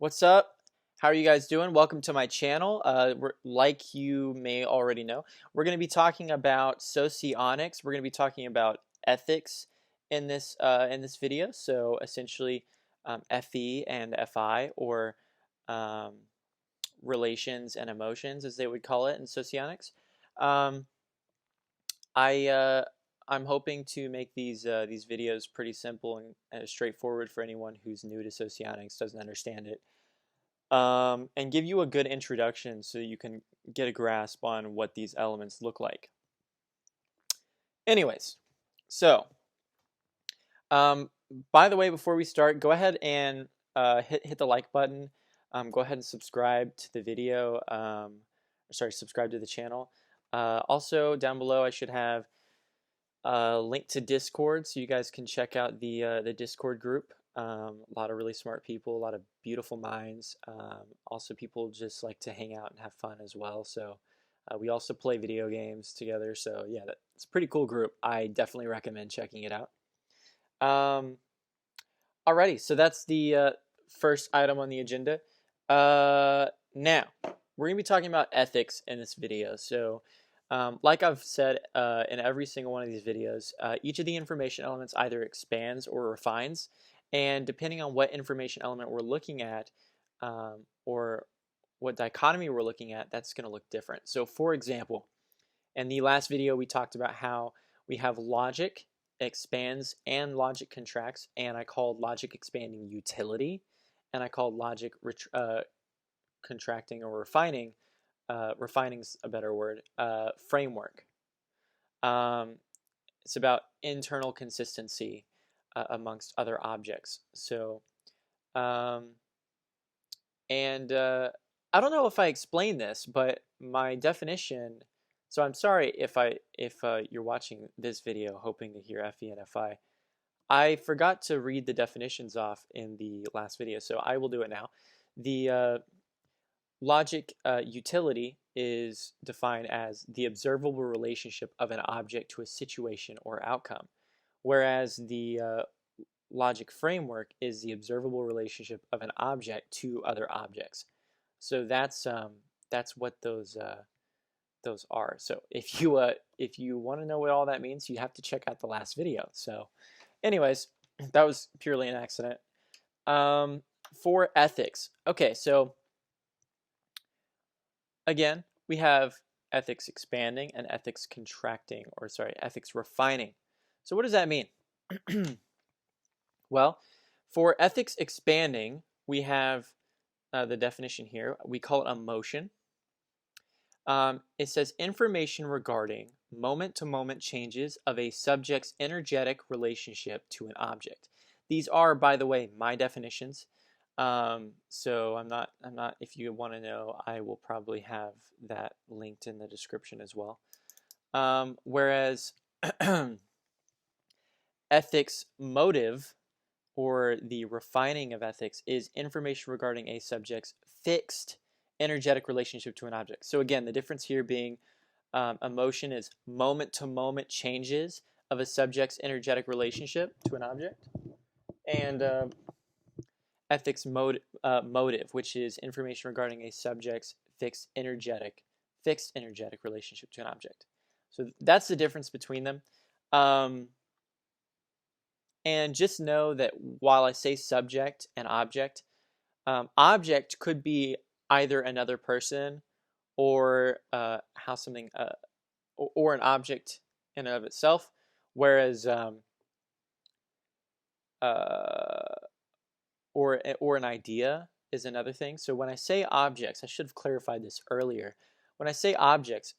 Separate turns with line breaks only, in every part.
What's up? How are you guys doing? Welcome to my channel. Like you may already know, we're going to be talking about socionics. We're going to be talking about ethics in this video. So essentially, FE and FI, or um, relations and emotions, as they would call it in socionics. Um, I I'm hoping to make these videos pretty simple and straightforward for anyone who's new to socionics, doesn't understand it, and give you a good introduction so you can get a grasp on what these elements look like. Anyways, so um, by the way, before we start, go ahead and hit the like button. Go ahead and subscribe to the video. Subscribe to the channel. Also, down below, I should have a link to Discord, so you guys can check out the Discord group. A lot of really smart people, a lot of beautiful minds. Also, people just like to hang out and have fun as well. So we also play video games together. So yeah, it's a pretty cool group. I definitely recommend checking it out. Alrighty, so that's the first item on the agenda. Now, we're going to be talking about ethics in this video. So like I've said in every single one of these videos, each of the information elements either expands or refines. And depending on what information element we're looking at, or what dichotomy we're looking at, that's going to look different. So for example, in the last video, we talked about how we have logic expands and logic contracts, and I called logic expanding utility, and I called logic contracting or refining, refining's a better word, framework. It's about internal consistency amongst other objects. So, I don't know if I explained this, but my definition. So I'm sorry if you're watching this video hoping to hear FE and FI. I forgot to read the definitions off in the last video, so I will do it now. The logic utility is defined as the observable relationship of an object to a situation or outcome, whereas the logic framework is the observable relationship of an object to other objects. So that's what those are. So if you want to know what all that means, you have to check out the last video. So, anyways, that was purely an accident. For ethics, okay, so again, we have ethics expanding and ethics contracting, or sorry, ethics refining. So what does that mean? Well, for ethics expanding, we have the definition here. We call it emotion. It says information regarding moment-to-moment changes of a subject's energetic relationship to an object. These are, by the way, my definitions. So I'm not. If you want to know, I will probably have that linked in the description as well. Whereas ethics motive, or the refining of ethics, is information regarding a subject's fixed energetic relationship to an object. So again, the difference here being emotion is moment-to-moment changes of a subject's energetic relationship to an object, and ethics motive, which is information regarding a subject's fixed energetic relationship to an object. So that's the difference between them. And just know that while I say subject and object, object could be either another person, or how something, or an object in and of itself, whereas or an idea is another thing. So when I say objects, I should have clarified this earlier. When I say objects,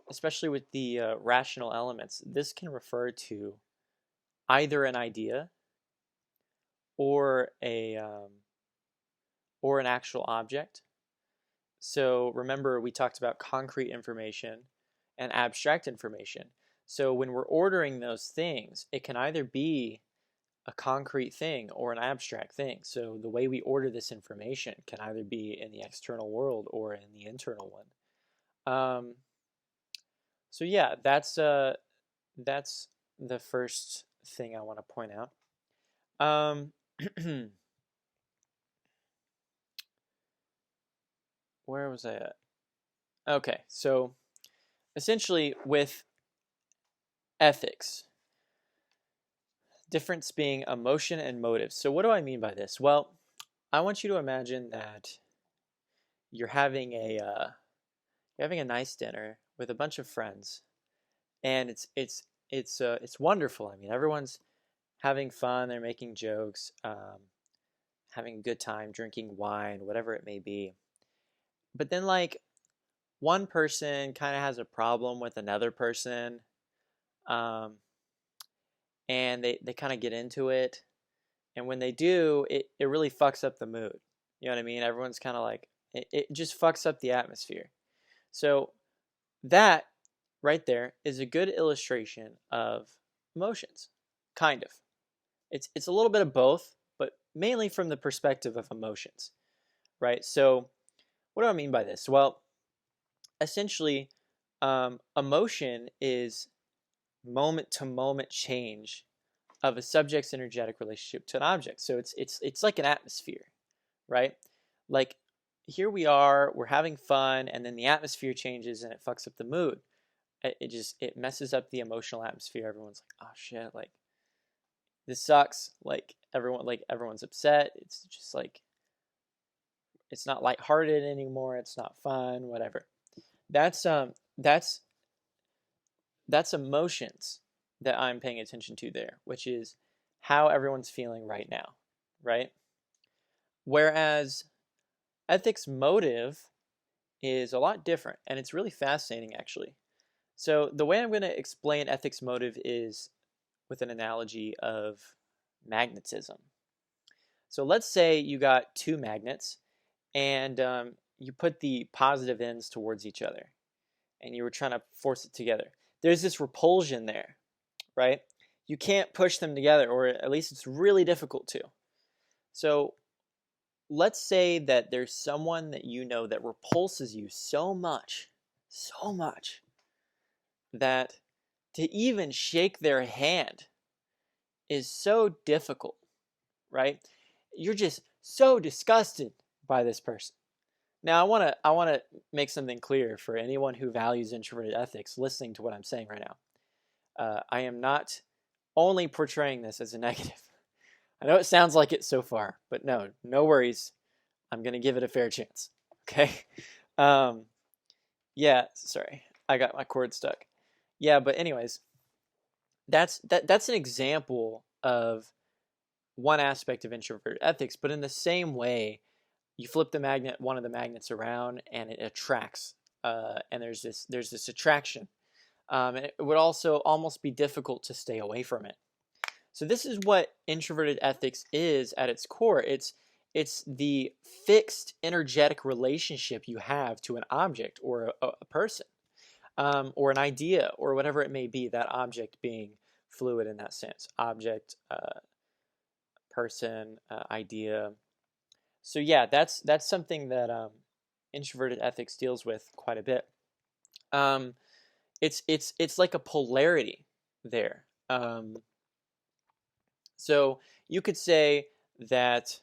especially with the rational elements, this can refer to either an idea or or an actual object. So remember, we talked about concrete information and abstract information. So when we're ordering those things, it can either be a concrete thing or an abstract thing. So the way we order this information can either be in the external world or in the internal one. So yeah, that's the first thing I want to point out. where was I at? Okay, so essentially with ethics, difference being emotion and motive. So what do I mean by this? Well, I want you to imagine that you're having a nice dinner with a bunch of friends, and it's wonderful. I mean, everyone's having fun. They're making jokes, having a good time, drinking wine, whatever it may be. But then, like, one person kind of has a problem with another person, um, and they kind of get into it. And when they do, it really fucks up the mood. You know what I mean? Everyone's kind of like, it just fucks up the atmosphere. So that right there is a good illustration of emotions, kind of. It's a little bit of both, but mainly from the perspective of emotions, right? So what do I mean by this? Well, essentially, emotion is moment to moment change of a subject's energetic relationship to an object. So it's like an atmosphere, right? Like here we are, we're having fun, and then the atmosphere changes and it fucks up the mood. It messes up the emotional atmosphere. Everyone's like, oh shit, like this sucks. Everyone's upset. It's just like it's not lighthearted anymore. It's not fun. Whatever. That's that's emotions that I'm paying attention to there, which is how everyone's feeling right now, right? Whereas ethics motive is a lot different, and it's really fascinating actually. So the way I'm going to explain ethics motive is with an analogy of magnetism. So let's say you got two magnets, and you put the positive ends towards each other, and you were trying to force it together. There's this repulsion there, right? You can't push them together, or at least it's really difficult to. So let's say that there's someone that you know that repulses you so much, that to even shake their hand is so difficult, right? You're just so disgusted by this person. Now, I want to make something clear for anyone who values introverted ethics listening to what I'm saying right now. I am not only portraying this as a negative. I know it sounds like it so far, but no worries. I'm going to give it a fair chance. Okay? Yeah, sorry. I got my cord stuck. Yeah, but anyways, that's an example of one aspect of introverted ethics, but in the same way, you flip one of the magnets around and it attracts, and there's this attraction. And it would also almost be difficult to stay away from it. So this is what introverted ethics is at its core. It's the fixed energetic relationship you have to an object or a person, or an idea or whatever it may be, that object being fluid in that sense. Object, person, idea. So yeah, that's something that introverted ethics deals with quite a bit. It's like a polarity there. So you could say that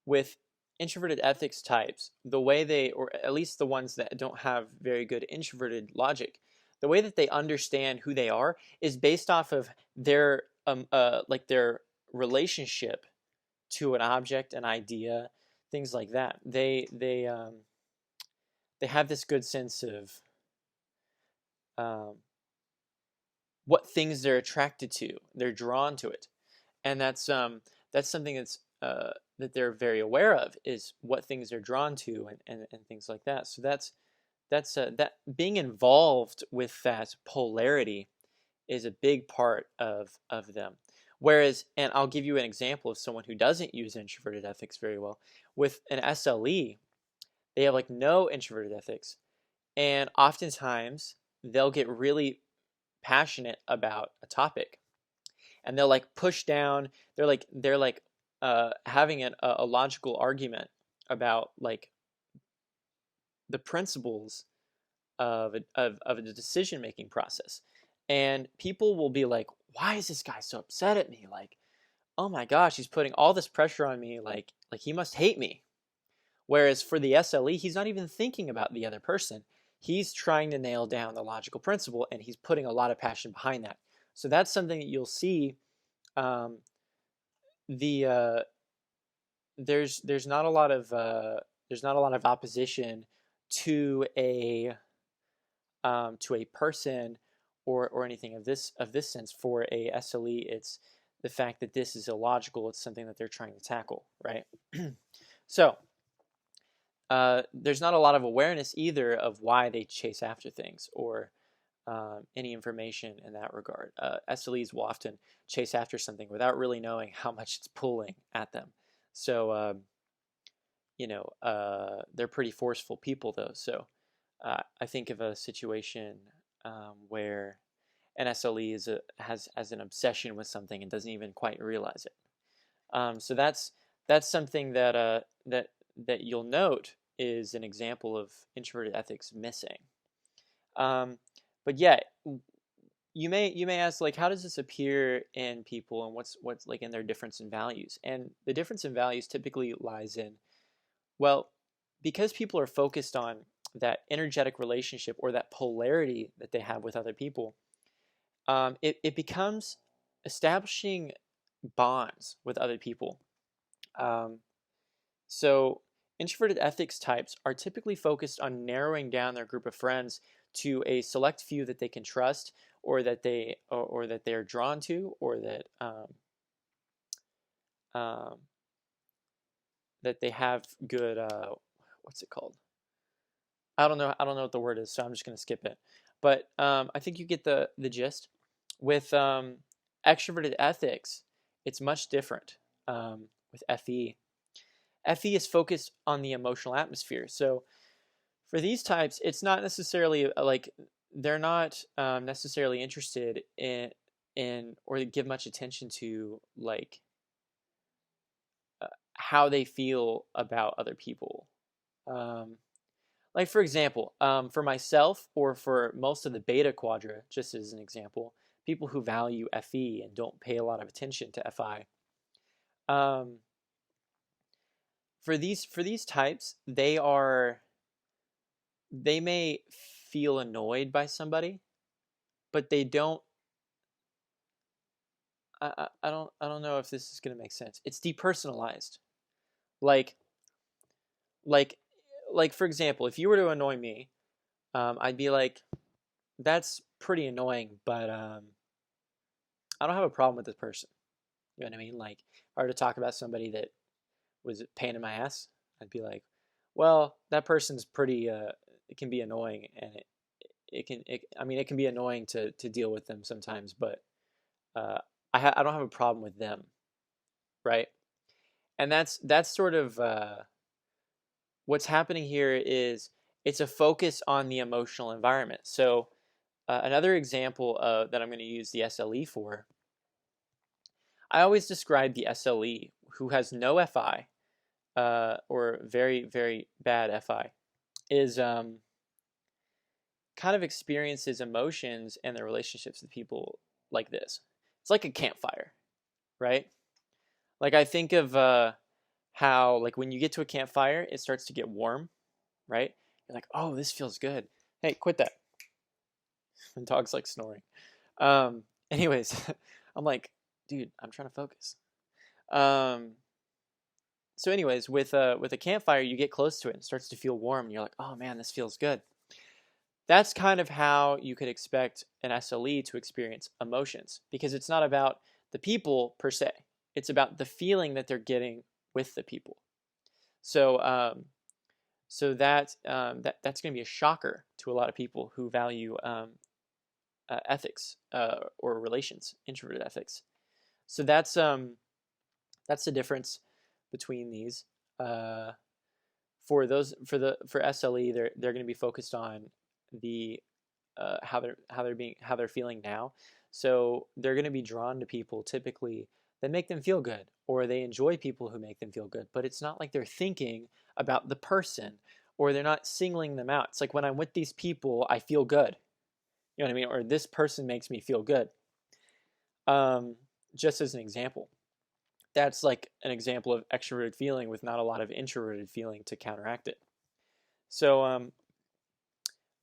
with introverted ethics types, the way they, or at least the ones that don't have very good introverted logic, the way that they understand who they are is based off of their their relationship to an object, an idea, things like that. They have this good sense of what things they're attracted to. They're drawn to it, and that's something that they're very aware of, is what things they're drawn to and things like that. So that being involved with that polarity is a big part of them. Whereas, and I'll give you an example of someone who doesn't use introverted ethics very well. With an SLE, they have like no introverted ethics, and oftentimes they'll get really passionate about a topic, and they'll like push down. They're like having a logical argument about like the principles of a decision making process, and people will be like, "Why is this guy so upset at me? Like, oh my gosh, he's putting all this pressure on me. Like he must hate me." Whereas for the SLE, he's not even thinking about the other person. He's trying to nail down the logical principle, and he's putting a lot of passion behind that. So that's something that you'll see. Um, the there's not a lot of opposition to a person or anything of this sense. For a SLE, it's the fact that this is illogical. It's something that they're trying to tackle, right? So there's not a lot of awareness either of why they chase after things, or any information in that regard. SLEs will often chase after something without really knowing how much it's pulling at them. So they're pretty forceful people, though. So I think of a situation where an SLE has an obsession with something and doesn't even quite realize it. So that's something that you'll note is an example of introverted ethics missing. But yeah, you may ask, like, how does this appear in people, and what's like in their difference in values? And the difference in values typically lies in, well, because people are focused on that energetic relationship or that polarity that they have with other people, it becomes establishing bonds with other people. So introverted ethics types are typically focused on narrowing down their group of friends to a select few that they can trust, or that they are drawn to, or um, that they have good what's it called? I don't know what the word is, so I'm just going to skip it. But I think you get the gist. With extroverted ethics, it's much different. With FE, FE is focused on the emotional atmosphere. So for these types, it's not necessarily like they're not necessarily interested in or give much attention to, like, how they feel about other people. Like, for example, for myself, or for most of the beta quadra, just as an example, people who value FE and don't pay a lot of attention to FI. For these types, they may feel annoyed by somebody, but they don't. I don't know if this is going to make sense. It's depersonalized. Like like for example, if you were to annoy me, I'd be like, that's pretty annoying, but I don't have a problem with this person. You know what I mean? Like, if I were to talk about somebody that was a pain in my ass, I'd be like, well, that person's pretty. It can be annoying, and it can be annoying to deal with them sometimes, but I don't have a problem with them, right? And that's sort of what's happening here. Is it's a focus on the emotional environment. So another example that I'm going to use the SLE for. I always describe the SLE who has no FI, or very, very bad FI, is kind of experiences emotions and their relationships with people like this. It's like a campfire, right? Like, I think of how, like, when you get to a campfire, it starts to get warm, right? You're like, oh, this feels good. Hey, quit that. The dog's like snoring. Anyways, I'm like, dude, I'm trying to focus. So anyways, with a campfire, you get close to it and it starts to feel warm, and you're like, oh man, this feels good. That's kind of how you could expect an SLE to experience emotions, because it's not about the people per se. It's about the feeling that they're getting with the people. So that's going to be a shocker to a lot of people who value ethics or relations, introverted ethics. So that's the difference between these. For SLE, they're going to be focused on the how they're feeling now. So they're going to be drawn to people typically that make them feel good, or they enjoy people who make them feel good. But it's not like they're thinking about the person, or they're not singling them out. It's like, when I'm with these people, I feel good. You know what I mean? Or this person makes me feel good. Just as an example. That's like an example of extroverted feeling with not a lot of introverted feeling to counteract it. So,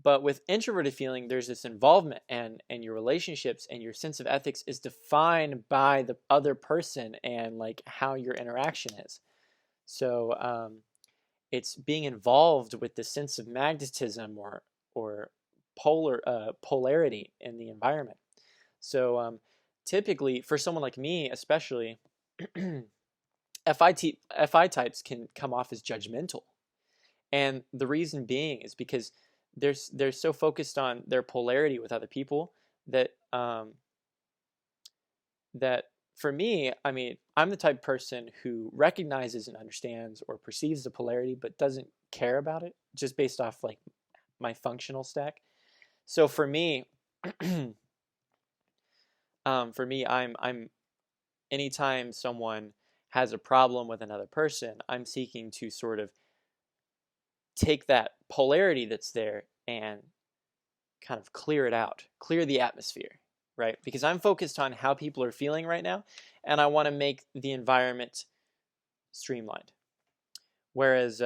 but with introverted feeling, there's this involvement, and your relationships and your sense of ethics is defined by the other person and like how your interaction is. So, it's being involved with the sense of magnetism or polarity in the environment. So, typically, for someone like me, especially, FI types can come off as judgmental, and the reason being is because they're so focused on their polarity with other people that that for me, I mean, I'm the type of person who recognizes and understands or perceives the polarity, but doesn't care about it just based off like my functional stack. So for me, I'm anytime someone has a problem with another person, I'm seeking to sort of take that polarity that's there and kind of clear it out, clear the atmosphere, right? Because I'm focused on how people are feeling right now, and I want to make the environment streamlined. Whereas,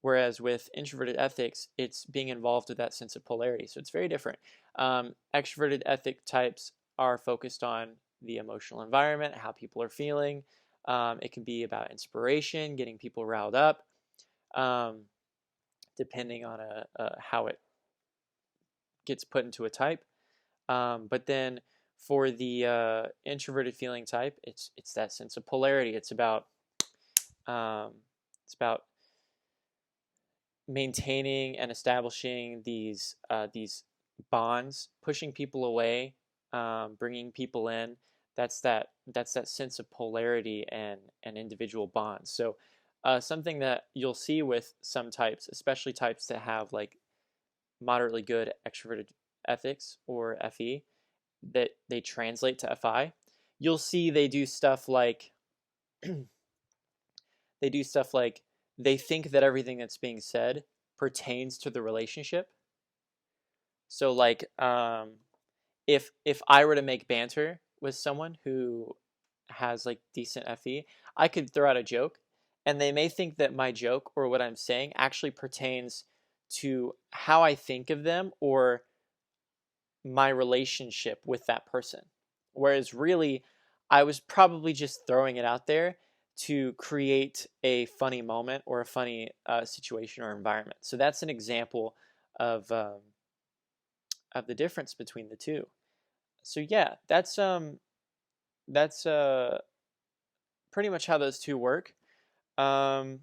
whereas with introverted ethics, it's being involved with that sense of polarity. So it's very different. Extroverted ethic types are focused on the emotional environment, how people are feeling. It can be about inspiration, getting people riled up, um, depending on how it gets put into a type. But then for the introverted feeling type, it's that sense of polarity. Um, it's about maintaining and establishing these bonds, pushing people away, bringing people in. That's that sense of polarity and individual bonds. So something that you'll see with some types, especially types that have like moderately good extroverted ethics or FE, that they translate to FI, you'll see they do stuff like they think that everything that's being said pertains to the relationship. So like if I were to make banter with someone who has like decent FE, I could throw out a joke and they may think that my joke or what I'm saying actually pertains to how I think of them or my relationship with that person. Whereas really, I was probably just throwing it out there to create a funny moment or a funny situation or environment. So that's an example of the difference between the two. So yeah, that's pretty much how those two work. Um,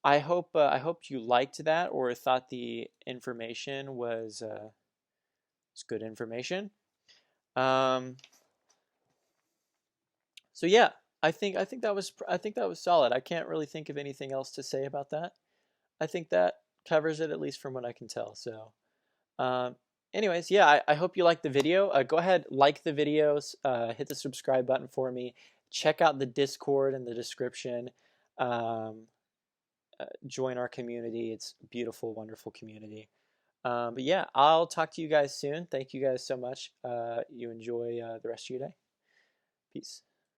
I hope you liked that or thought the information was good information. Um, So yeah, I think that was solid. I can't really think of anything else to say about that. I think that covers it at least from what I can tell. So, um, anyways, yeah, I hope you liked the video. Go ahead, like the videos, hit the subscribe button for me. Check out the Discord in the description. Um, join our community. It's a beautiful, wonderful community. But yeah, I'll talk to you guys soon. Thank you guys so much. You enjoy the rest of your day. Peace.